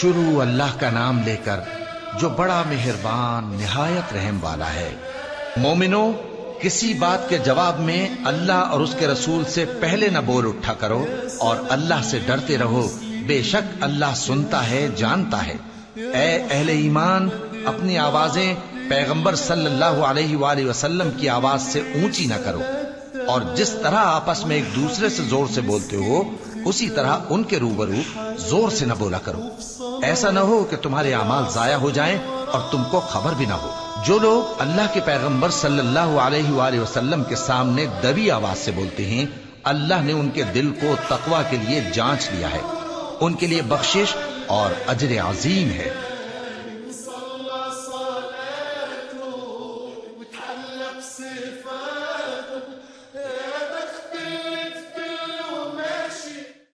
شروع اللہ کا نام لے کر جو بڑا مہربان نہایت رحم والا ہے۔ مومنو، کسی بات کے جواب میں اللہ اور اس کے رسول سے پہلے نہ بول اٹھا کرو اور اللہ سے ڈرتے رہو، بے شک اللہ سنتا ہے، جانتا ہے۔ اے اہل ایمان، اپنی آوازیں پیغمبر صلی اللہ علیہ وآلہ وسلم کی آواز سے اونچی نہ کرو، اور جس طرح آپس میں ایک دوسرے سے زور سے بولتے ہو اسی طرح ان کے روبرو زور سے نہ بولا کرو، ایسا نہ ہو کہ تمہارے اعمال ضائع ہو جائیں اور تم کو خبر بھی نہ ہو۔ جو لوگ اللہ کے پیغمبر صلی اللہ علیہ وآلہ وسلم کے سامنے دبی آواز سے بولتے ہیں، اللہ نے ان کے دل کو تقوی کے لیے جانچ لیا ہے، ان کے لیے بخشش اور اجر عظیم ہے۔